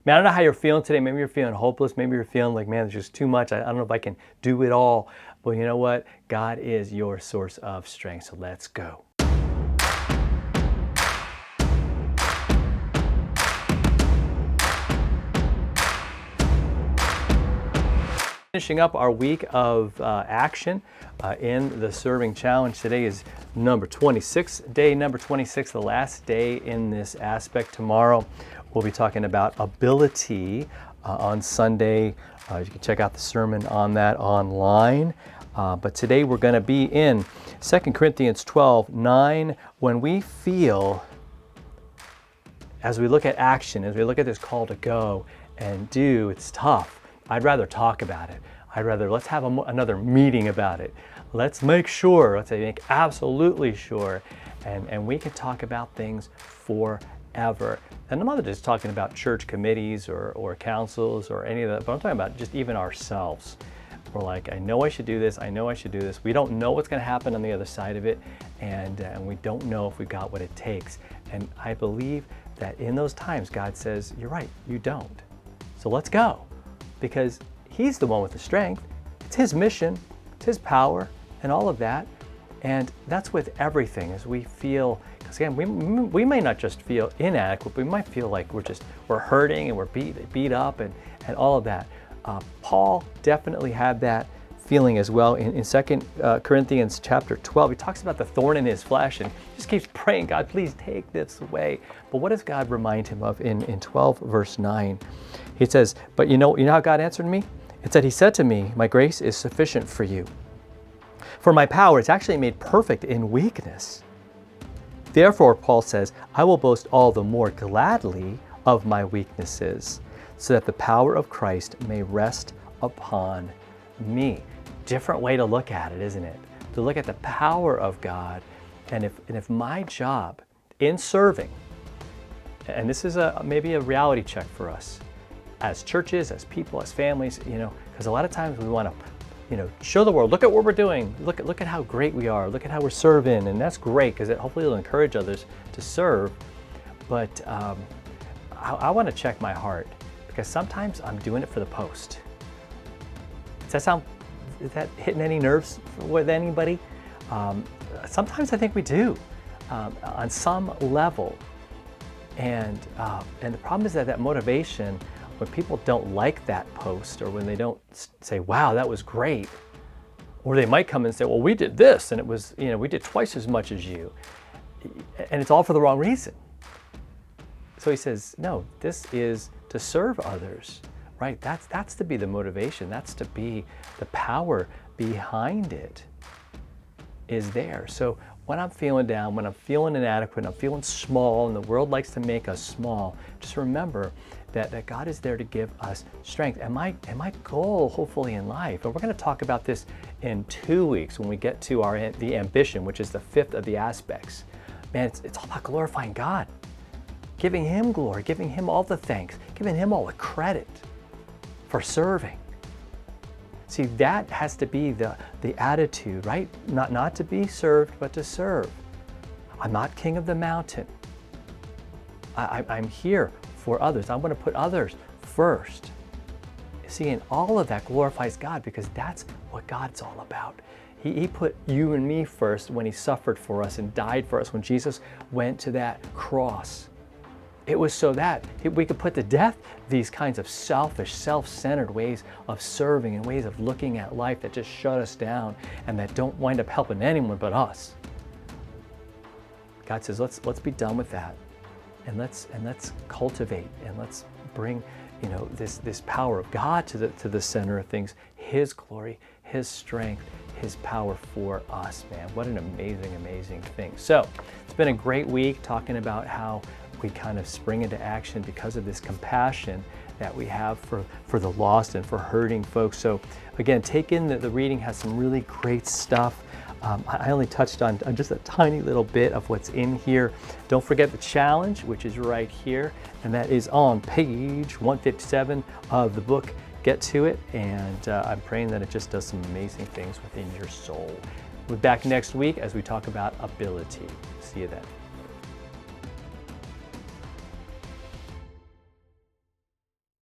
Man, I don't know how you're feeling today. Maybe you're feeling hopeless. Maybe you're feeling like, man, there's just too much. I don't know if I can do it all. Well, you know what? God is your source of strength. So let's go. Finishing up our week of action in the Serving Challenge. Today is number 26, day number 26, the last day in this aspect. Tomorrow we'll be talking about ability on Sunday. You can check out the sermon on that online. But today we're going to be in 2 Corinthians 12:9. When we feel, as we look at action, as we look at this call to go and do, it's tough. I'd rather talk about it. Let's have another meeting about it. Let's make sure, make absolutely sure. And we can talk about things forever. And I'm not just talking about church committees or councils or any of that, but I'm talking about just even ourselves. We're like, I know I should do this. I know I should do this. We don't know what's going to happen on the other side of it. And we don't know if we've got what it takes. And I believe that in those times, God says, you're right, you don't. So let's go. Because He's the one with the strength. It's His mission, it's His power, and all of that. And that's with everything as we feel, because again, we may not just feel inadequate, we might feel like we're hurting and we're beat up and all of that. Paul definitely had that feeling as well. In 2 Corinthians chapter 12, he talks about the thorn in his flesh and just keeps praying, God, please take this away. But what does God remind him of in 12 verse 9? He says, but you know how God answered me? It said, He said to me, my grace is sufficient for you. For my power is actually made perfect in weakness. Therefore, Paul says, I will boast all the more gladly of my weaknesses, so that the power of Christ may rest upon me. Different way to look at it, isn't it? To look at the power of God. And if my job in serving, and this is maybe a reality check for us, as churches, as people, as families, because a lot of times we want to, show the world, look at what we're doing, look at how great we are, look at how we're serving, and that's great because hopefully it'll encourage others to serve. But I want to check my heart because sometimes I'm doing it for the post. Is that hitting any nerves with anybody? Sometimes I think we do on some level, and the problem is that motivation, when people don't like that post or when they don't say, wow, that was great, or they might come and say, well, we did this and it was, we did twice as much as you, and it's all for the wrong reason. So he says, no, this is to serve others, right? That's to be the motivation. That's to be the power behind it is there. So when I'm feeling down, when I'm feeling inadequate, I'm feeling small, and the world likes to make us small, just remember that God is there to give us strength. And my goal, hopefully, in life, and we're going to talk about this in 2 weeks when we get to the ambition, which is the fifth of the aspects. Man, it's all about glorifying God, giving Him glory, giving Him all the thanks, giving Him all the credit for serving. See, that has to be the attitude, right? Not to be served, but to serve. I'm not king of the mountain. I'm here for others. I'm going to put others first. See, and all of that glorifies God because that's what God's all about. He put you and me first when He suffered for us and died for us. When Jesus went to that cross, it was so that we could put to death these kinds of selfish, self-centered ways of serving and ways of looking at life that just shut us down and that don't wind up helping anyone but us. God says, let's be done with that, and let's cultivate and let's bring this power of God to the center of things. His glory, His strength, His power for us. Man, what an amazing thing. So it's been a great week talking about how we kind of spring into action because of this compassion that we have for the lost and for hurting folks. So again, take in the reading, has some really great stuff. I only touched on just a tiny little bit of what's in here. Don't forget the challenge, which is right here, and that is on page 157 of the book. Get to it, and I'm praying that it just does some amazing things within your soul. We'll be back next week as we talk about ability. See you then.